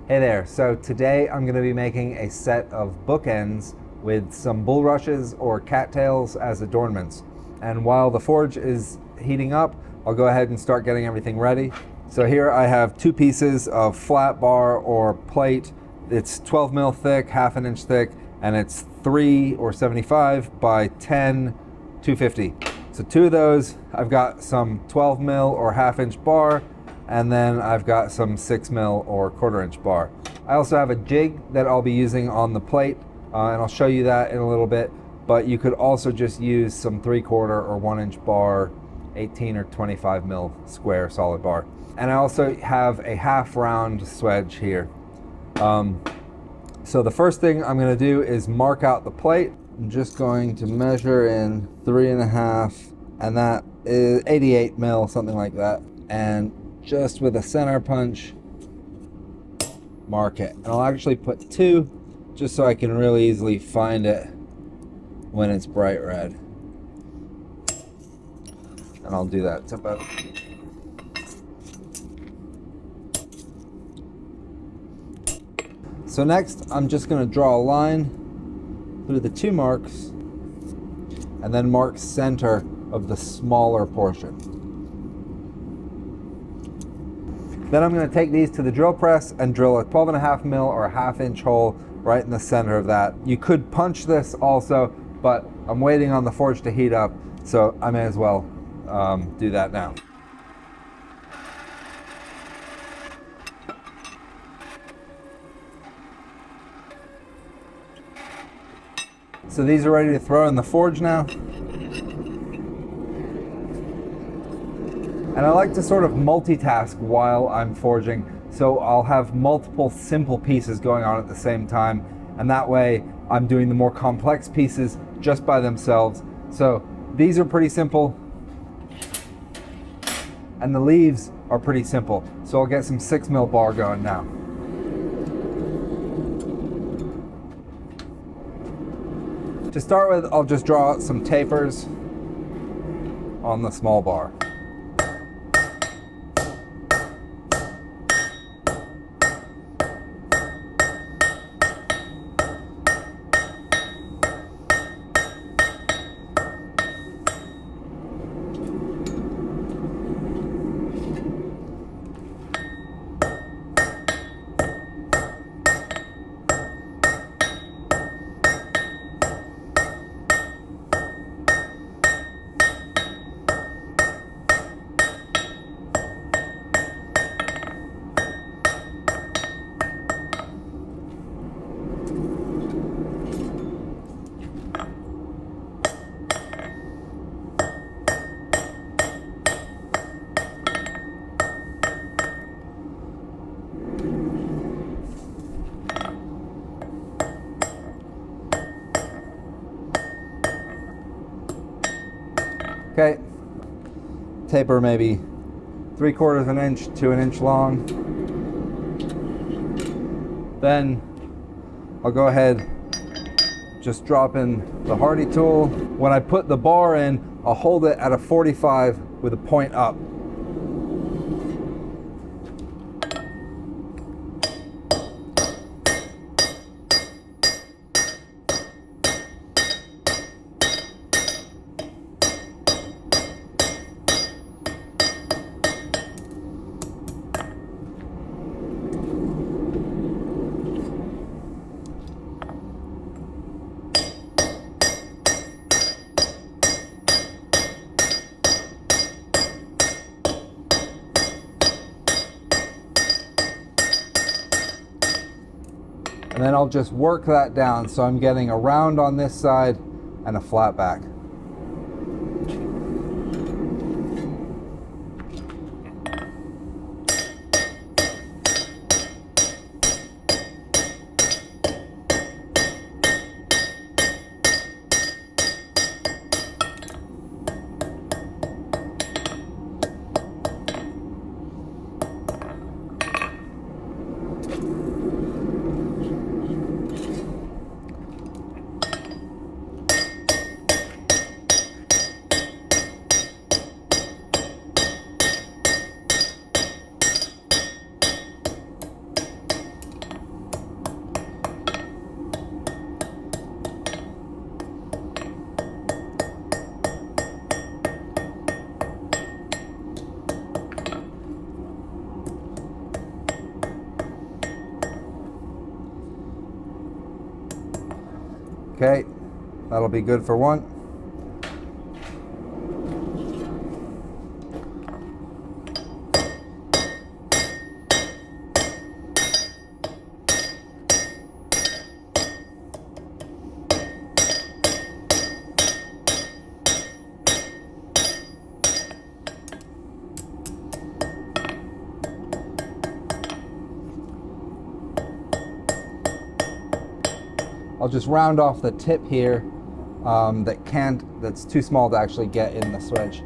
Hey there, so today I'm going to be making a set of bookends with some bulrushes or cattails as adornments. And while the forge is heating up, I'll go ahead and start getting everything ready. So here I have two pieces of flat bar or plate. It's 12 mil thick, half an inch thick, and it's 3 or 75 by 10, 250. So two of those, I've got some 12 mil or half inch bar, and then I've got some 6 mil or quarter inch bar. I also have a jig that I'll be using on the plate, and I'll show you that in a little bit, but you could also just use some 3/4 or 1 inch bar, 18 or 25 mil square solid bar. And I also have a half round swedge here. So the first thing I'm gonna do is mark out the plate. I'm just going to measure in 3.5, and that is 88 mil, something like that. And just with a center punch, mark it. And I'll actually put 2 just so I can really easily find it when it's bright red. And I'll do that. It's about so next I'm just going to draw a line through the 2 marks and then mark center of the smaller portion. Then I'm going to take these to the drill press and drill a 12.5 mil or a half inch hole right in the center of that. You could punch this also, but I'm waiting on the forge to heat up, so I may as well do that now. So these are ready to throw in the forge now. And I like to sort of multitask while I'm forging, so I'll have multiple simple pieces going on at the same time, and that way I'm doing the more complex pieces just by themselves. So these are pretty simple, and the leaves are pretty simple. So I'll get some 6 mil bar going now. To start with, I'll just draw out some tapers on the small bar. Okay, taper maybe 3/4 of an inch to an inch long. Then I'll go ahead, just drop in the Hardy tool. When I put the bar in, I'll hold it at a 45 with a point up. And then I'll just work that down so I'm getting a round on this side and a flat back. Okay, that'll be good for one. I'll just round off the tip here that's too small to actually get in the swedge.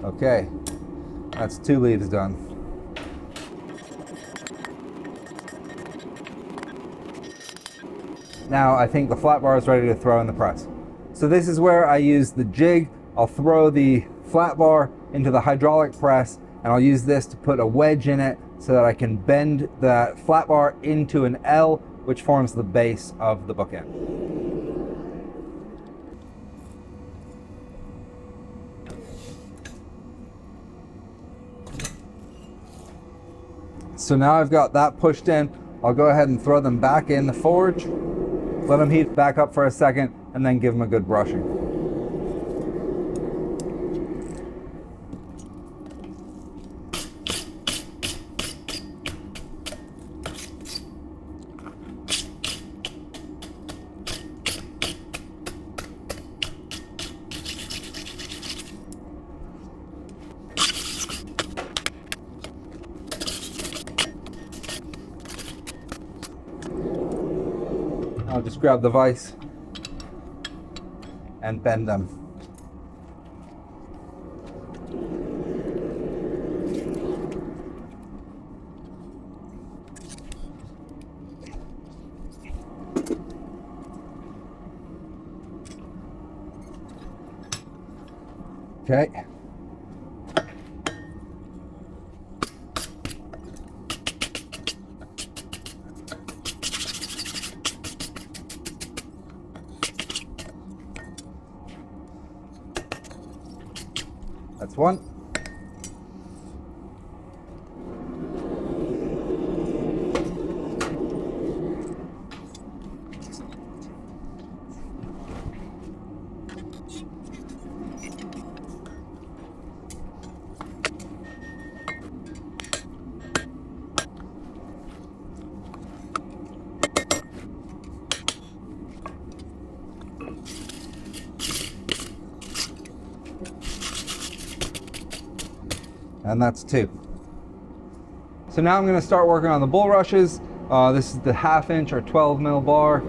Okay, that's 2 leaves done. Now I think the flat bar is ready to throw in the press. So this is where I use the jig. I'll throw the flat bar into the hydraulic press, and I'll use this to put a wedge in it so that I can bend the flat bar into an L, which forms the base of the bookend. So now I've got that pushed in, I'll go ahead and throw them back in the forge, let them heat back up for a second, and then give them a good brushing. I'll just grab the vise and bend them. Okay. That's one. And that's 2. So now I'm going to start working on the bulrushes. This is the 1/2 inch or 12 mil bar.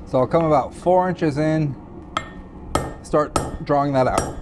So I'll come about 4 inches in, start drawing that out.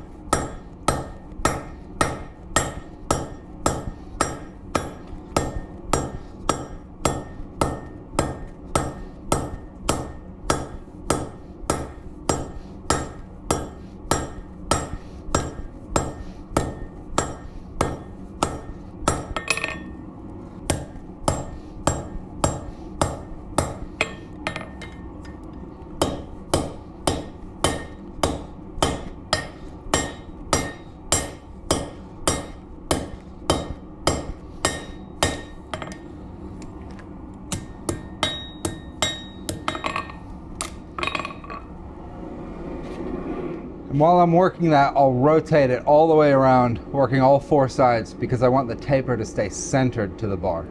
And while I'm working that, I'll rotate it all the way around, working all 4 sides, because I want the taper to stay centered to the bar.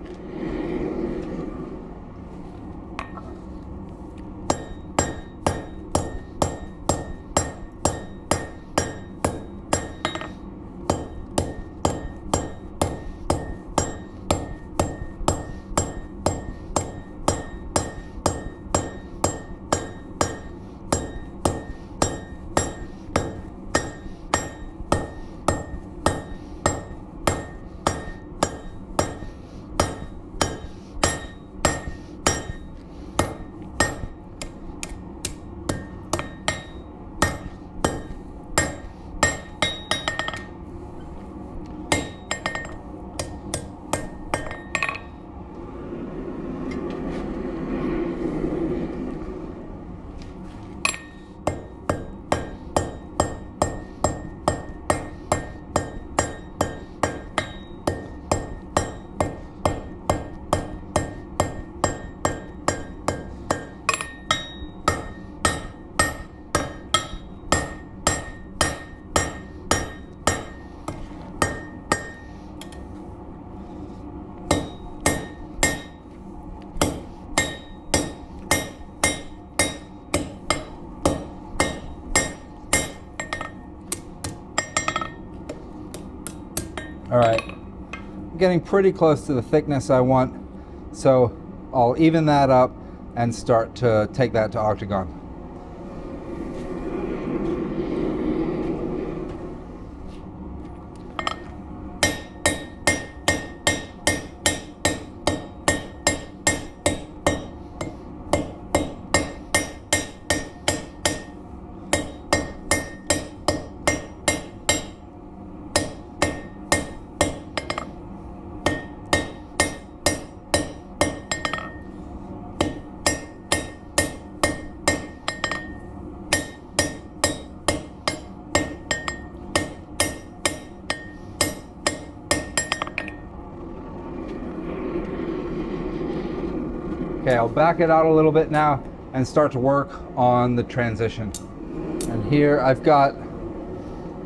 All right, I'm getting pretty close to the thickness I want, so I'll even that up and start to take that to octagon. Okay, I'll back it out a little bit now and start to work on the transition. And here I've got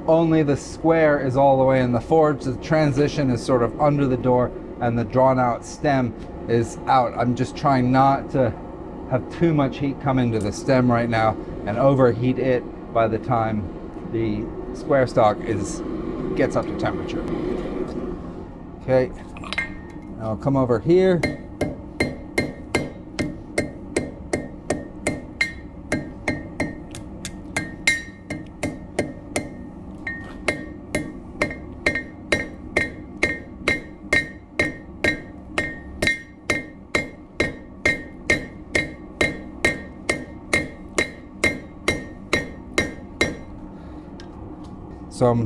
only the square is all the way in the forge. The transition is sort of under the door and the drawn out stem is out. I'm just trying not to have too much heat come into the stem right now and overheat it by the time the square stock gets up to temperature. Okay, I'll come over here. So I'm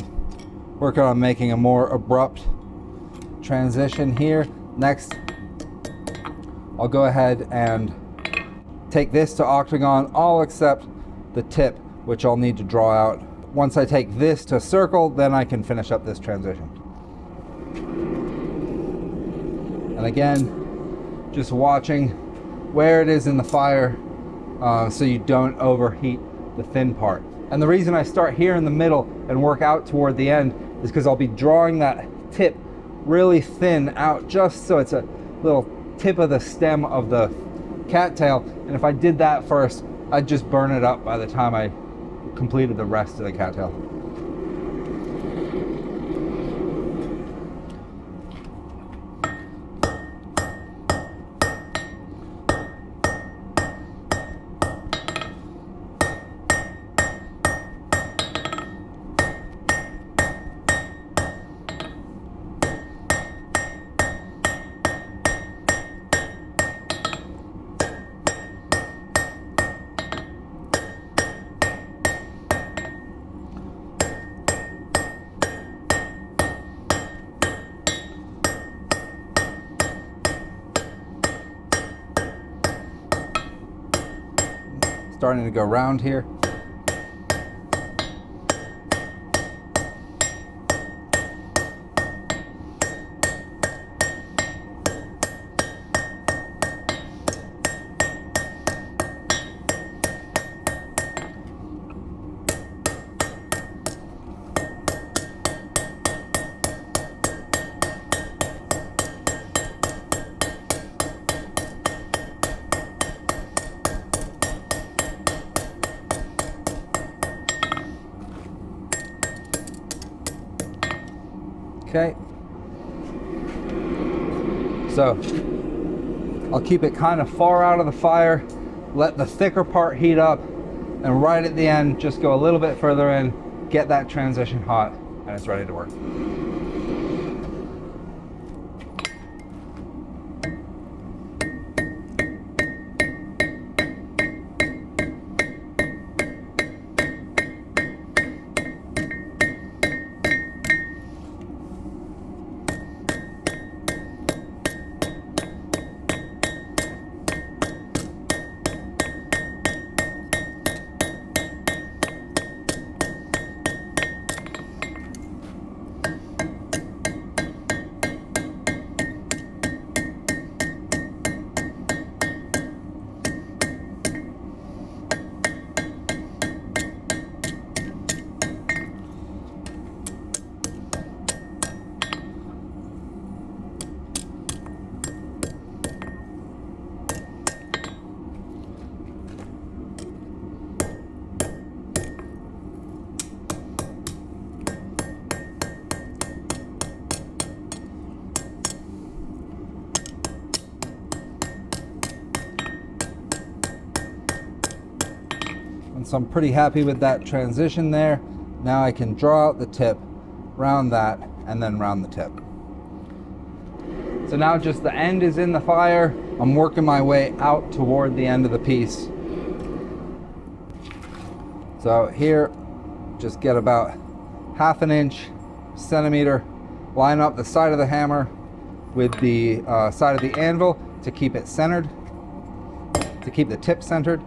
working on making a more abrupt transition here. Next, I'll go ahead and take this to octagon, all except the tip, which I'll need to draw out. Once I take this to circle, then I can finish up this transition. And again, just watching where it is in the fire so you don't overheat the thin part. And the reason I start here in the middle and work out toward the end is because I'll be drawing that tip really thin out just so it's a little tip of the stem of the cattail. And if I did that first, I'd just burn it up by the time I completed the rest of the cattail. Starting to go round here. Okay, so I'll keep it kind of far out of the fire, let the thicker part heat up, and right at the end, just go a little bit further in, get that transition hot, and it's ready to work. So I'm pretty happy with that transition there. Now I can draw out the tip, round that, and then round the tip. So now just the end is in the fire. I'm working my way out toward the end of the piece. So here, just get about 1/2 inch, centimeter, line up the side of the hammer with the side of the anvil to keep it centered, to keep the tip centered.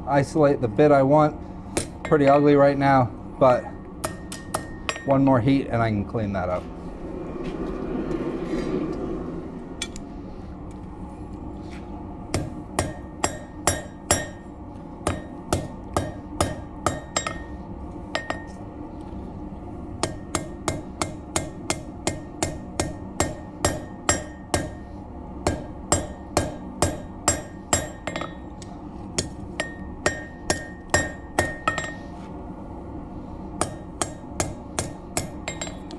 Isolate the bit I want. Pretty ugly right now, but one more heat and I can clean that up.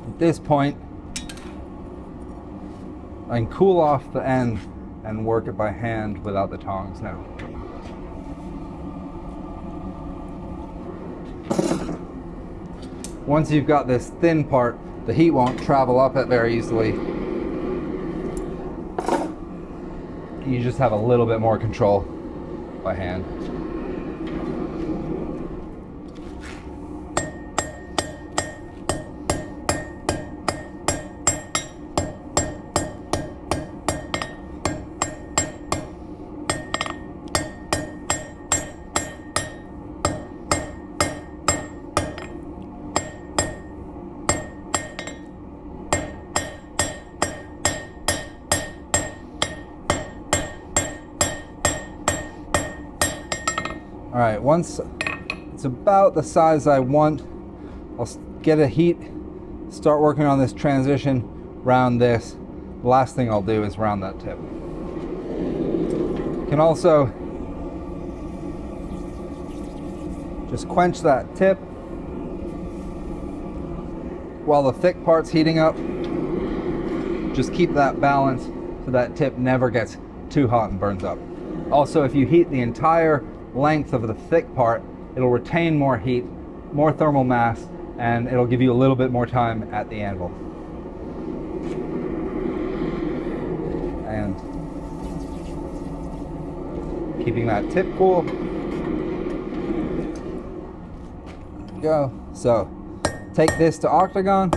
At this point, I can cool off the end and work it by hand without the tongs now. Once you've got this thin part, the heat won't travel up it very easily. You just have a little bit more control by hand. All right, once it's about the size I want, I'll get a heat, start working on this transition, round this. The last thing I'll do is round that tip. You can also just quench that tip while the thick part's heating up. Just keep that balance so that tip never gets too hot and burns up. Also, if you heat the entire length of the thick part, it'll retain more heat, more thermal mass, and it'll give you a little bit more time at the anvil. And keeping that tip cool. There we go. So take this to octagon.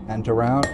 And to round.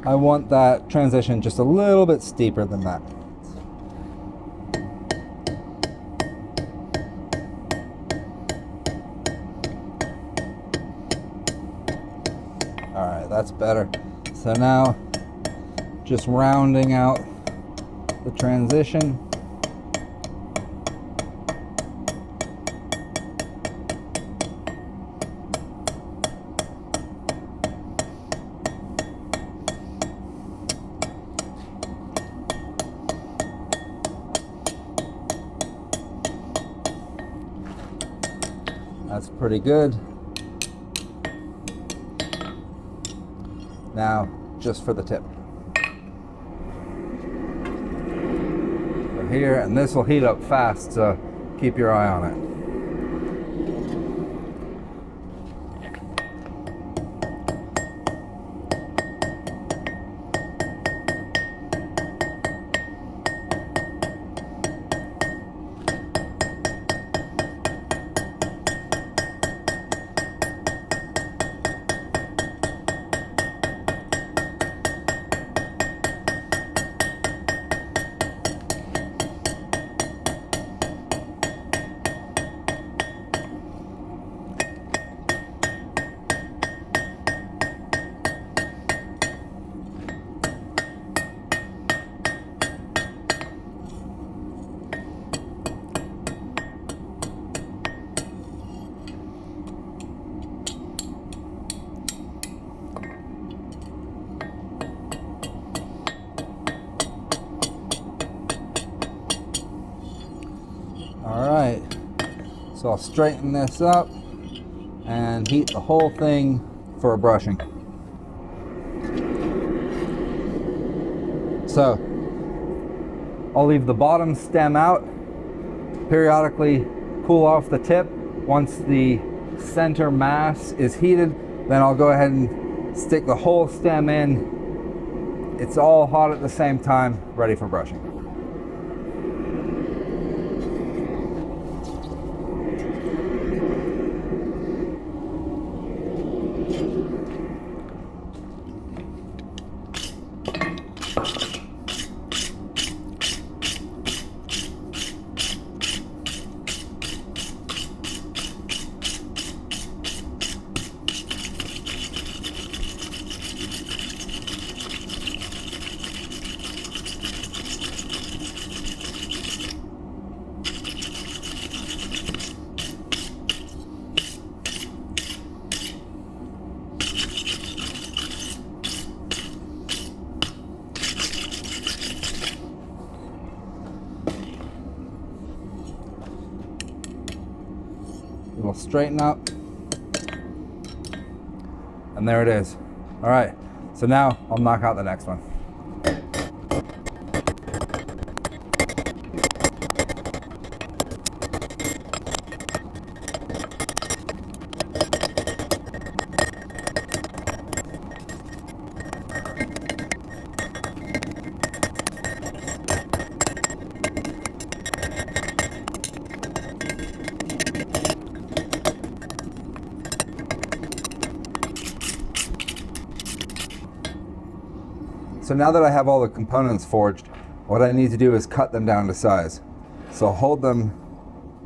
I want that transition just a little bit steeper than that. All right, that's better. So now just rounding out the transition. That's pretty good. Now, just for the tip. So here, and this will heat up fast, so keep your eye on it. Alright, so I'll straighten this up and heat the whole thing for a brushing. So, I'll leave the bottom stem out, periodically cool off the tip. Once the center mass is heated, then I'll go ahead and stick the whole stem in. It's all hot at the same time, ready for brushing. It'll straighten up, and there it is. All right, so now I'll knock out the next one. So now that I have all the components forged, what I need to do is cut them down to size. So I'll hold them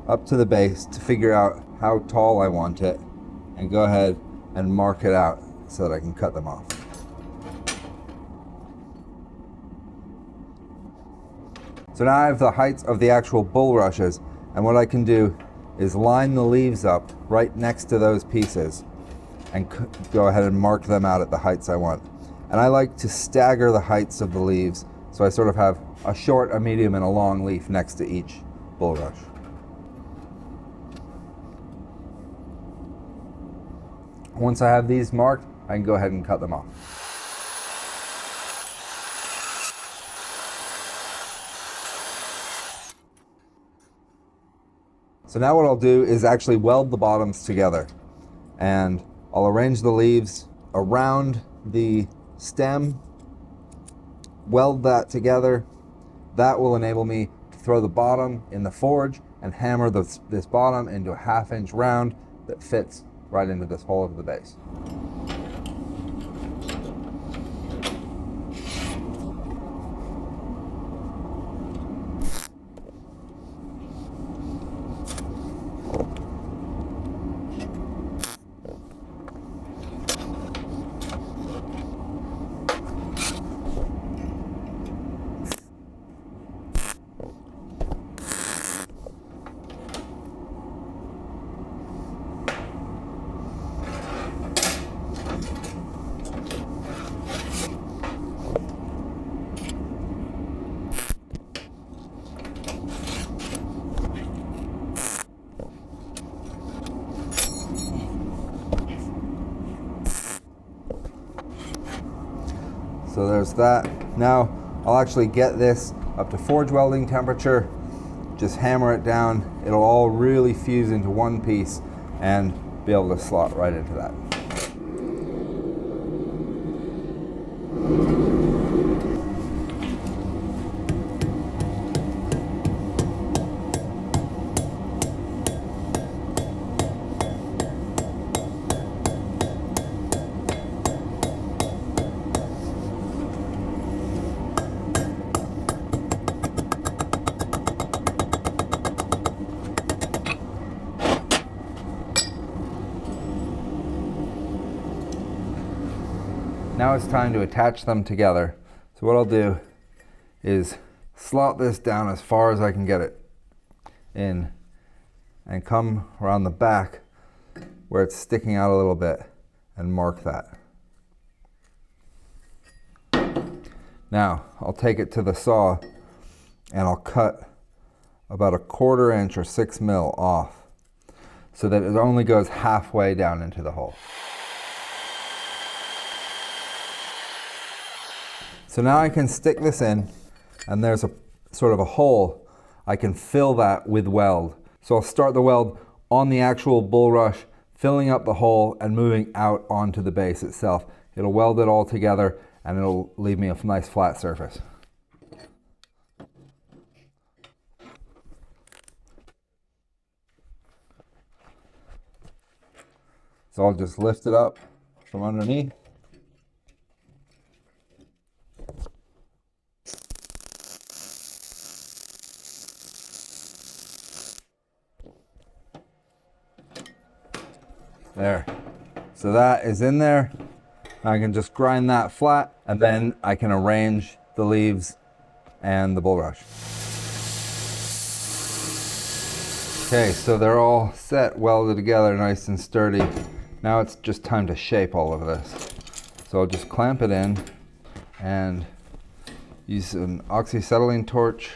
up to the base to figure out how tall I want it and go ahead and mark it out so that I can cut them off. So now I have the heights of the actual bulrushes, and what I can do is line the leaves up right next to those pieces and go ahead and mark them out at the heights I want. And I like to stagger the heights of the leaves, so I sort of have a short, a medium, and a long leaf next to each bulrush. Once I have these marked, I can go ahead and cut them off. So now what I'll do is actually weld the bottoms together, and I'll arrange the leaves around the stem, weld that together. That will enable me to throw the bottom in the forge and hammer this bottom into a 1/2 inch round that fits right into this hole of the base. So there's that. Now I'll actually get this up to forge welding temperature, just hammer it down. It'll all really fuse into one piece and be able to slot right into that. Now it's time to attach them together. So what I'll do is slot this down as far as I can get it in and come around the back where it's sticking out a little bit and mark that. Now I'll take it to the saw and I'll cut about 1/4 inch or 6 mil off so that it only goes halfway down into the hole. So now I can stick this in, and there's a sort of a hole. I can fill that with weld. So I'll start the weld on the actual bulrush, filling up the hole and moving out onto the base itself. It'll weld it all together and it'll leave me a nice flat surface. So I'll just lift it up from underneath. There. So that is in there. I can just grind that flat and then I can arrange the leaves and the bulrush. Okay, so they're all set, welded together, nice and sturdy. Now it's just time to shape all of this. So I'll just clamp it in and use an oxyacetylene torch.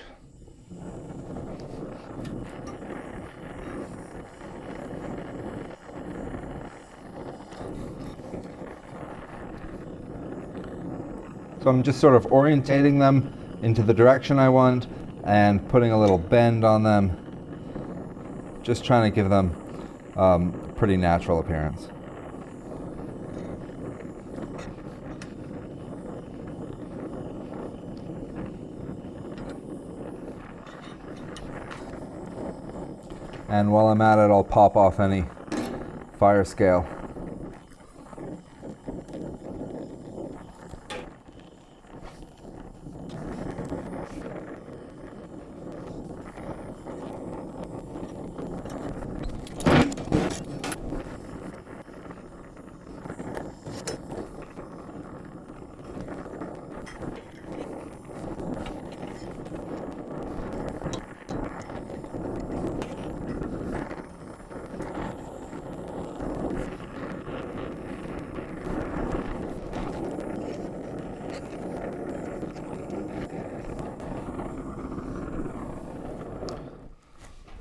So I'm just sort of orientating them into the direction I want and putting a little bend on them, just trying to give them a pretty natural appearance. And while I'm at it, I'll pop off any fire scale.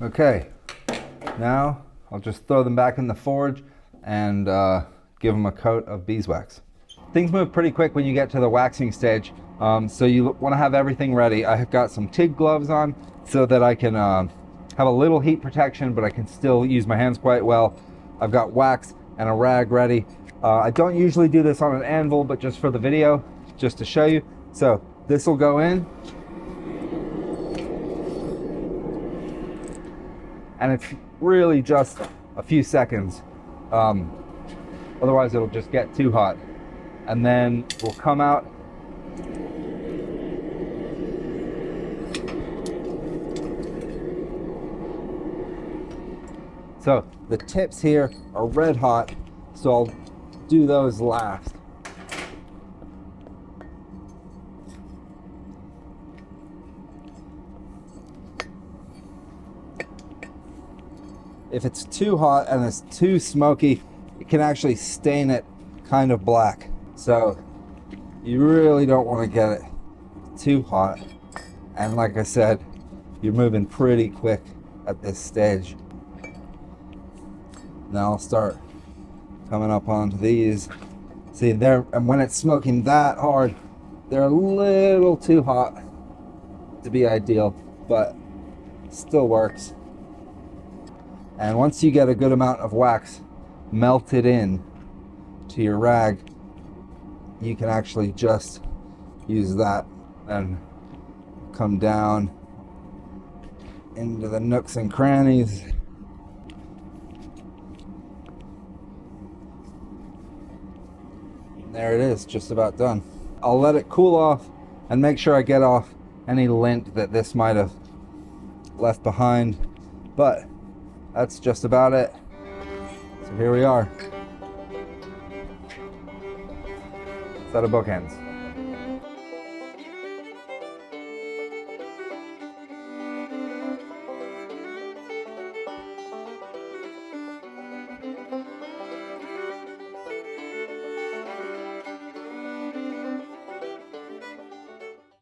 Okay, now I'll just throw them back in the forge and give them a coat of beeswax. Things move pretty quick when you get to the waxing stage, so you want to have everything ready. I have got some TIG gloves on so that I can have a little heat protection, but I can still use my hands quite well. I've got wax and a rag ready. I don't usually do this on an anvil, but just for the video, just to show you. So this will go in. And it's really just a few seconds. Otherwise it'll just get too hot. And then we'll come out. So the tips here are red hot, so I'll do those last. If it's too hot and it's too smoky, it can actually stain it kind of black. So you really don't want to get it too hot. And like I said, you're moving pretty quick at this stage. Now I'll start coming up onto these. See there, and when it's smoking that hard, They're a little too hot to be ideal, but still works. And once you get a good amount of wax melted in to your rag, you can actually just use that and come down into the nooks and crannies. There it is, just about done. I'll let it cool off and make sure I get off any lint that this might have left behind, but that's just about it. So here we are. Set of bookends.